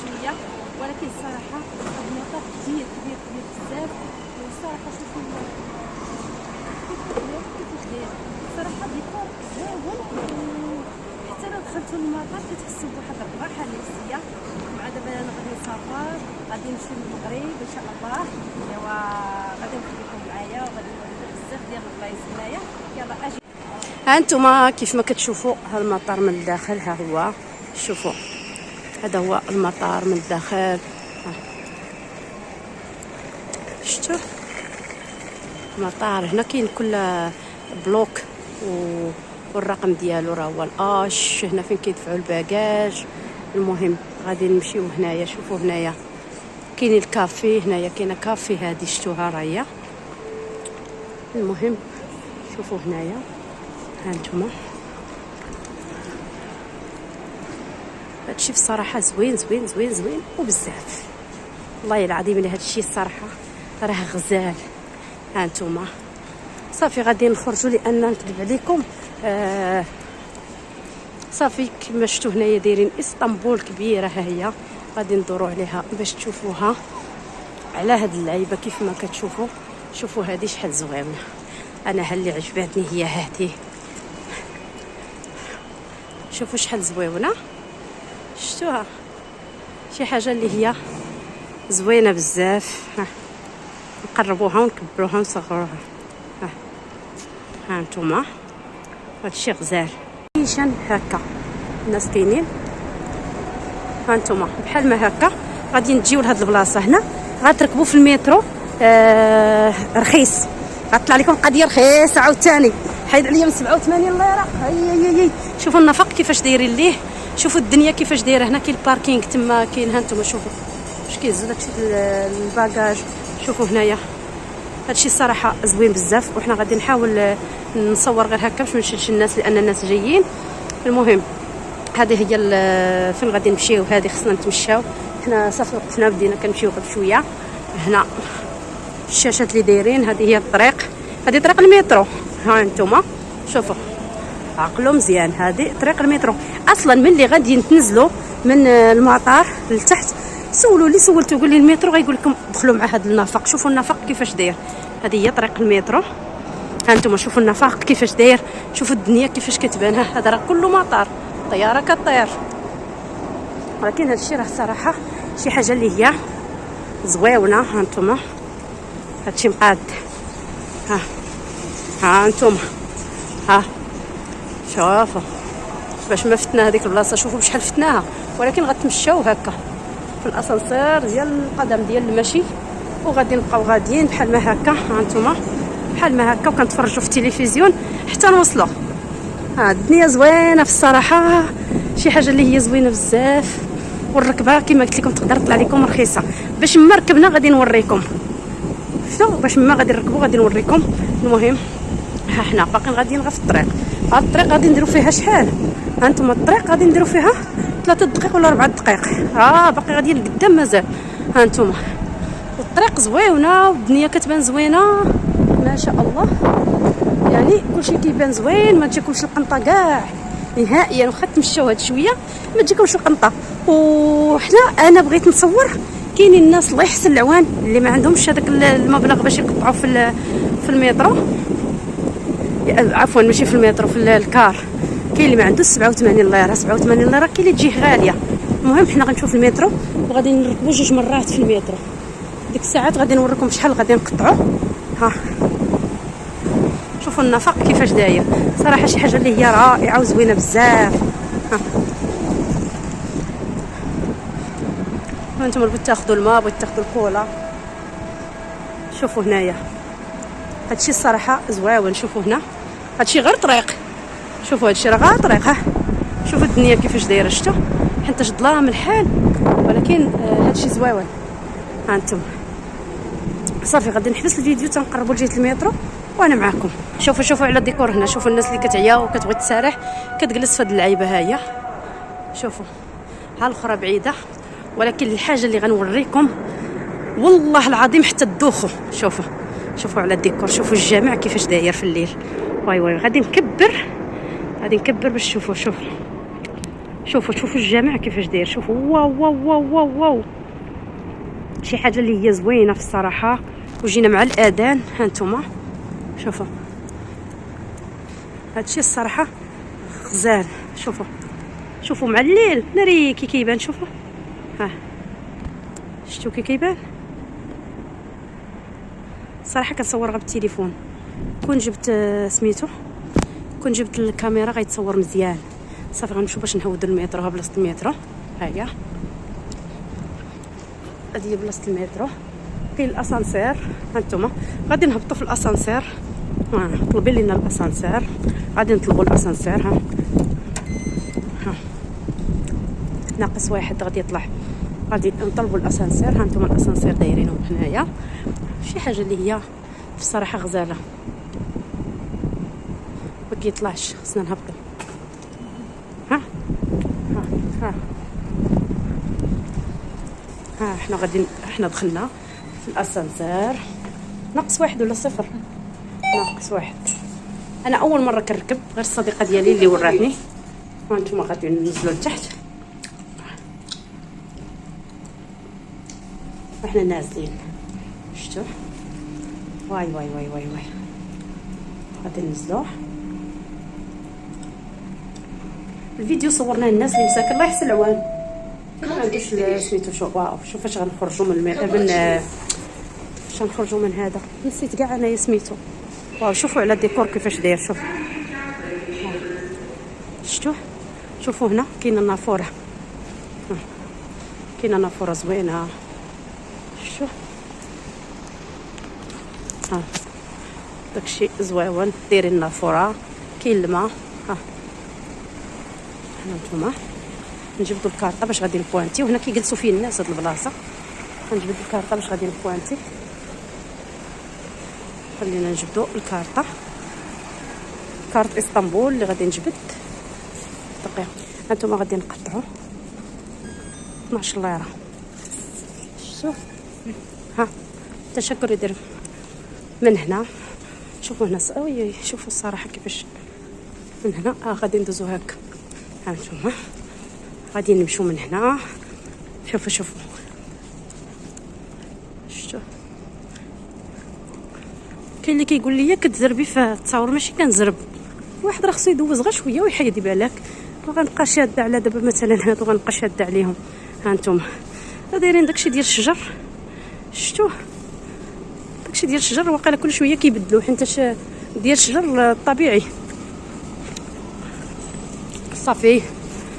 شويه، ولكن الصراحه المطار كبير كبير كبير بزاف. والصراحه شوفوا كيفاش داير صراحه ديكور زوين. حتى لو دخلتوا للمطار كتحسوا بواحد الراحه نفسيه. مع دابا انا غادي نسافر، غادي نمشي للمغرب ان شاء الله. ايوا غادي نخليكم معايا وغادي نوريكم بزاف ديال البلايص هنايا. يلا اجي. ها انتم كيف ما كتشوفوا ها المطار من الداخل، ها هو شوفوا هذا هو المطار من الداخل. شفتوا المطار هنا كاين كل بلوك والرقم ديالو راه هو الاش. هنا فين كيدفعوا الباجاج. المهم غادي نمشيو هنايا. شوفوا هنايا كاين الكافي، هنايا كاينه كافي هذه شفتوها راهي. المهم شوفوا هنايا ها انتم هادشي بصراحه زوين زوين زوين زوين وبزاف. والله العظيم الا هادشي الصراحه راه غزال. ها انتم صافي غادي نخرجوا لان نكذب عليكم صافي كما شفتوا هنايا دايرين اسطنبول كبيره. ها هي غادي ندوروا عليها باش تشوفوها على هاد اللعيبه. كيف ما كتشوفوا شوفوا هذه شحال زوينه. انا اللي عجبتني هي هذه. شوفوا شحال زوينه. شفتوها شي حاجه اللي هي زوينه بزاف. نقربوها ونكبروها ونصغروها. ها انتم هادشي غزال. كيشان هكا الناس كاينين. ها انتم بحال ما هكا غادي نجيو لهاد البلاصه هنا. غتركبوا في المترو رخيص. غطلع لكم قضيه رخيصه عاوتاني. حيد عليا من 87 ليره. هي شوفوا النفق كيفاش دايرين ليه. شوفوا الدنيا كيفاش دايره. هنا كاين الباركينغ تما كاين. ها انتم شوفوا واش كيهزوا داكشي الباجاج. شوفوا هنايا هادشي الصراحه زوين بزاف. وحنا غادي نحاول نصور غير هكا باش ما نشدش الناس لان الناس جايين. المهم هذه هي فين غادي نمشيو. هذه خصنا نتمشاو. حنا صافي وقفنا بدينا كنمشيو غير بشويه. هنا الشاشات اللي دايرين. هذه هي الطريق. هذه طريق المترو. ها انتم شوفوا عقلوا مزيان. هذه طريق المترو. اصلا ملي غادي نتنزلوا من المطار لتحت سولوا لي سولتو قول لي المترو غيقول لكم دخلوا مع هذا النفق. شوفوا النفق كيفاش داير. هذه هي طريق المترو. ها انتم شوفوا النفق كيفاش داير. شوفوا الدنيا كيفاش كتبان. هذا راه كله مطار طياره كطير. ولكن هذا الشيء راه صراحه شي حاجه اللي هي زويونه. ها انتم هادشي مقاد. ها انتم شوفوا باش ما فتنا هذيك البلاصه. شوفوا بشحال فتناها. ولكن غتمشاو هكا في الاسانسير ديال القدم ديال المشي وغادي نبقاو غاديين بحال ما هكا. ها انتم بحال ما هكا وكنتفرجوا في التلفزيون حتى نوصلوا. الدنيا زوينه في الصراحه. شي حاجه اللي هي زوينه بزاف. والركبه كما قلت لكم تقدر تطلع لكم رخيصه. باش ما ركبنا غادي نوريكم. شفتوا باش ما غادي نركبوا غادي نوريكم. المهم ها حنا باقيين غاديين غير في الطريق. هاد الطريق غادي نديروا فيها شحال. ها انتم الطريق غادي نديروا فيها 3 دقائق ولا 4 دقائق. باقي غاديين لقدام مازال. ها انتم والطريق زوينه والدنيا كتبان زوينه ما شاء الله. يعني كلشي كيبان زوين. ما تجيكمش القنطه كاع نهائيا. واخا تمشاو هاد شويه ما تجيكمش القنطه. وحنا انا بغيت نصور كاينين الناس الله يحسن العوان اللي ما عندهمش هذاك المبلغ باش يقطعوا في المترو. عفوا ماشي في المترو في الكار. كاين اللي ما عنده 87 ليره. 87 ليره كاين اللي تجيه غاليه. المهم حنا غنشوف المترو وغادي نركبوا 2 مرات في المترو. ديك الساعات غادي نوريكم شحال غادي نقطعوا. شوفوا النفق كيفاش داير. صراحه شي حاجه اللي هي رائعه وزوينه بزاف. انتم بغيتو تاخذوا الماء بغيتو تاخذوا الكولا. شوفوا هنايا هادشي الصراحه زويون. شوفوا هنا هادشي غير طريق. شوفوا هادشي راه غير طريق. شوفوا الدنيا كيفاش دايره. شفتوا حتى ظلام الحال. ولكن هادشي زويون. ها انتم صافي غادي نحبس الفيديو تنقربوا لجهه المترو وانا معكم. شوفوا على الديكور هنا. شوفوا الناس اللي كتعيا وكتبغي تسارح كتجلس في هاد اللعيبه. هاهي شوفوا ها الاخرى بعيده. ولكن الحاجه اللي غنوريكم والله العظيم حتى تدوخوا. شوفوا على الديكور. شوفوا الجامع كيفاش داير في الليل. واي غادي نكبر باش تشوفوا. شوفوا الجامع كيفاش داير. شوفوا واو واو واو واو واو، شي حاجه اللي هي زوينه في الصراحه. وجينا مع الاذان، ها نتوما شوفوا هادشي الصراحه غزال. شوفوا مع الليل ناري كي كيبان. شوفوا ها، شفتوا كي كيبان. صراحه كنصور غير بالتليفون، كون جبت سميتو، كون جبت الكاميرا غيتصور مزيان. صافي غنمشيو باش نهودو المترو. ها بلاصه المترو، ها هي هذه بلاصه المترو. كاين الاسانسير، ها انتما غادي نهبطوا في الاسانسير. ها طلبي لينا الاسانسير، غادي نطلبوا الاسانسير. ها ناقص واحد غادي يطلع، غادي نطلبوا الاسانسير. ها انتما الاسانسير دايرينهم هنايا، شي حاجه اللي هي في الصراحه غزاله. ما كيطلعش، خصنا نهبطوا. ها ها ها ها حنا دخلنا في الاسانسير. ناقص واحد ولا صفر؟ ناقص واحد. انا اول مره كنركب، غير الصديقه ديالي اللي وراتني. وانتم غادي ننزلوا لتحت، احنا نازلين. شفتوا واي واي واي واي واي، غادي ننزلوا. الفيديو صورناه الناس اللي مساكن الله يحسن العوان، ما عندوش سميتو. شو واو، شوف فاش غنخرجوا من فاش غنخرجوا من هذا. نسيت كاع انايا سميتو. واو شوفوا على الديكور كيفاش داير. شوفوا هنا كاينه النافوره، كاينه نافوره زوينه. شوف ها داكشي زويون، دايرين النافوره، كاين الماء. ها هانتوما نجبدوا الكارطه باش غادي نبوانتي. وهنا كيجلسوا فيه الناس هاد البلاصه. غنجبد الكارطه باش غادي نبوانتي. خلينا نجبدوا الكارطه، كارت اسطنبول اللي غادي نجبد. دقيقه هانتوما غادي نقطعوا 12 ليره. شوف ها التشكر يدير من هنا. شوفوا هنا وي شوفوا الصراحه كيفاش من هنا. غادي ندوزو هكا. ها نتوما غادي نمشيو من هنا. شوفوا شفتوا كاين اللي كيقول لي كتزربي في التصاور. ماشي كنزرب، واحد راه خصو يدوز غير شويه ويحيد بالك. وغنبقى شاده على دابا مثلا هادو، غنبقى شاده عليهم. ها نتوما دايرين داكشي ديال الشجر. شفتوه داكشي ديال الشجر، واقيلا كل شويه كيبدلوه حيت ديال الشجر الطبيعي. صافي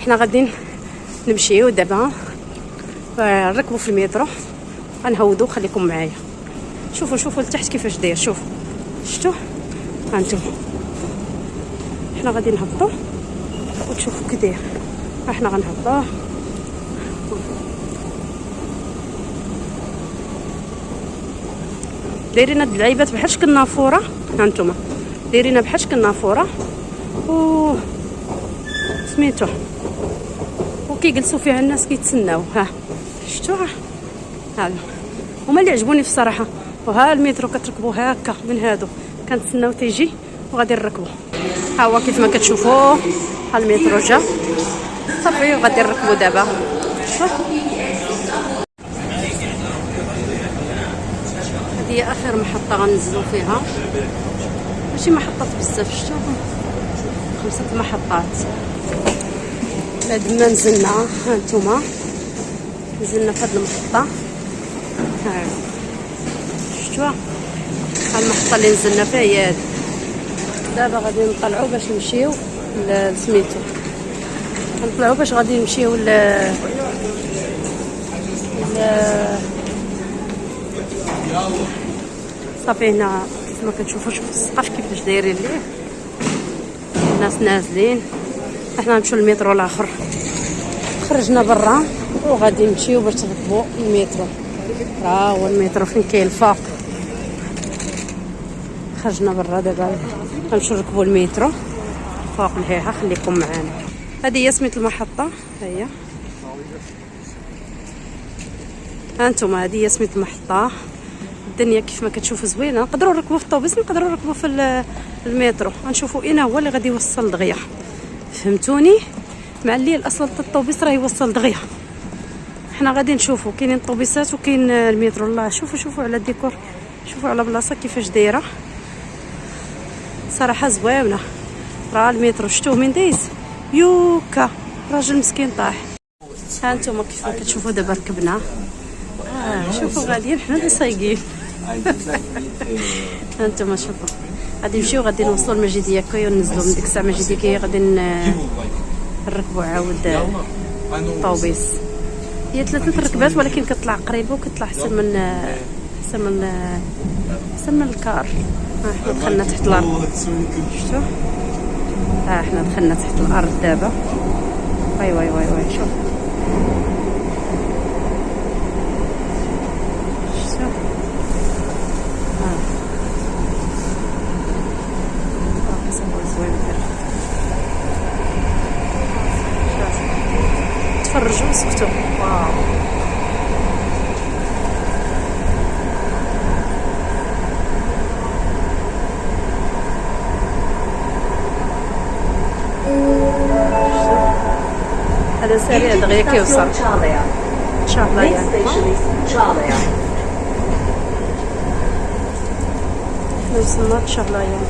حنا غادي نمشيو دابا نركبوا في المترو. غنهودو، خليكم معايا. شوفوا لتحت كيفاش داير. شفتوا ها انتم حنا غادي نهبطوا وتشوفوا كي داير. حنا غنهبطوا. دايرين هاد اللعيبات بحال شكل نافوره. ها انتم دايرينها بحال شكل نافوره و سميتو، وكيجلسوا فيها الناس كيتسناو. ها شفتوا هذا هما اللي عجبوني في الصراحه. وها المترو كتركبوا هكا من هادو، كنتسناو تيجي وغادي نركبوا. ها هو كيف ما كتشوفوا ها المترو جا. صافي غادي نركبوا دابا. هذه اخر محطه غنزلوا فيها، ماشي محطات بزاف. شفتوا 5 محطات. بعد ما نزلنا ها نتوما نزلنا في هذه المحطه. ها شفتوا ها المحطه اللي نزلنا فيها هي هذه. دابا غادي نطلعوا باش نمشيو لسميتو. نطلعوا باش غادي نمشيو صافي هنا كيف ما كتشوفوا. شوفوا السقف كيفاش دايرين ليه، الناس نازلين. احنا نمشيو للمترو الاخر. خرجنا برا وغادي نمشيو باش نركبوا المترو. راه هو المترو فين كاين الفوق. خرجنا برا دابا غنمشيو نركبوا المترو فوق لهيها. خليكم معانا. هذه هي سميت المحطه. ها هانتوما هذه هي سميت المحطه. الدنيا كيف ما كتشوفوا زوينه. نقدروا نركبوا في الطوبيس، نقدروا نركبوا في المترو. غنشوفوا اين هو اللي غادي يوصل دغيا. فهمتوني؟ مع الليل اصلا الطوبيس راه يوصل دغيا. حنا غادي نشوفوا كاينين الطوبيسات وكاين المترو. الله شوفوا على الديكور، شوفوا على بلاصه كيفاش دايره، صراحه زوينه. راه المترو شفتوه من دايز يوكا، راجل مسكين طاح. ها انتم كيف ما كتشوفوا دابا ركبنا. شوفوا غاديين حنا اللي سايقين. ها انتم شوفوا غادي نمشيو، غادي نوصلوا لمجيدية كاي وننزلوا من ديك الساعه مجيدية كاي، غادي نركبوا عاود الطوبيس. هي 3 ركبات ولكن كتطلع قريبه وكتطلع احسن من الكار. حنا دخلنا تحت الارض، شفتوا؟ حنا دخلنا تحت الارض دابا. واي شوف تفرجوا سكتوا. واو هذا سريع دغيا كيوصل تشارلايا. وصلنا تشارلايا.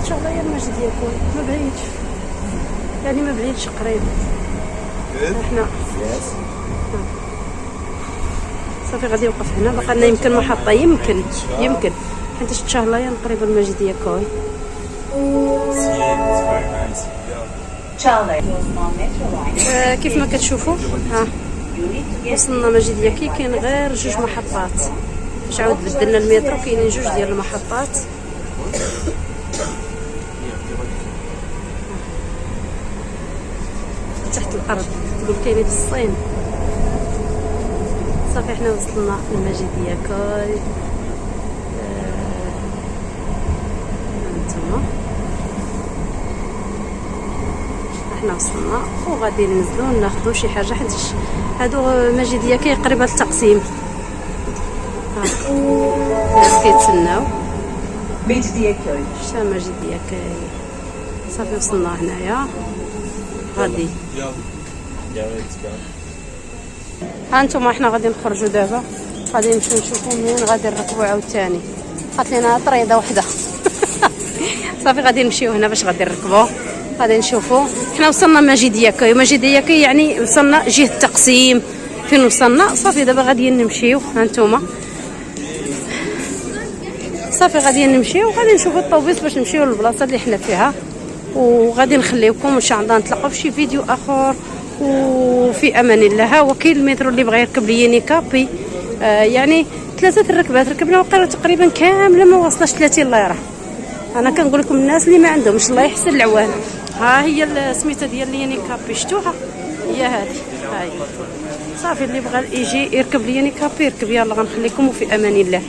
تشارلايا المجدية كوي ما بعيدش، يعني ما بعيدش قريب. احنا صافي غادي نوقف هنا، بقى لنا يمكن محطة، يمكن حيت تشارلايا قريبة المجدية كوي. كيف ما كتشوفوا وصلنا مجيدية كي كاين غير 2 محطات. فاش عاود بدلنا المترو كاينين 2 ديال المحطات. تحت الارض تقول كاينين في الصين. صافي حنا وصلنا لمجيدية كاي. هانتوما حنا وصلنا وغادي ننزلوا ناخذوا شي حاجه، حيت هادو مجيدية كاي قريبه للتقسيم. الناس كيتسناو مجيدية كاي. شتا مجيدية كاي. صافي وصلنا هنايا غادي. هانتوما حنا غادي نخرجوا دابا، غادي نمشيو نشوفوا منين غادي نركبوا عاوتاني. قالت لنا طريده وحده. صافي غادي نمشيو هنا باش غادي نركبوا، غادي نشوفوا. حنا وصلنا مجيدية كاي يعني وصلنا جهه التقسيم فين وصلنا. صافي دابا غادي نمشيو. هانتوما صافي غادي نمشيو وغادي نشوفوا الطوبيس باش نمشيو للبلاصه اللي حنا فيها، وغادي نخليوكم ان شاء الله نتلاقاو في شي فيديو اخر. وفي امان الله. ها هو كاين المترو اللي بغى يركب لي كابي. يعني 3 الركبات ركبنا وقيله تقريبا كامله ما وصلش 30 ليره. انا كنقول لكم الناس اللي ما عندهمش الله يحسن العوان. ها هي السميته ديال لي كابي، شفتوها هي هذه. هاي صافي اللي بغى يجي يركب لي كابي يركب. يلا غنخليكم وفي امان الله.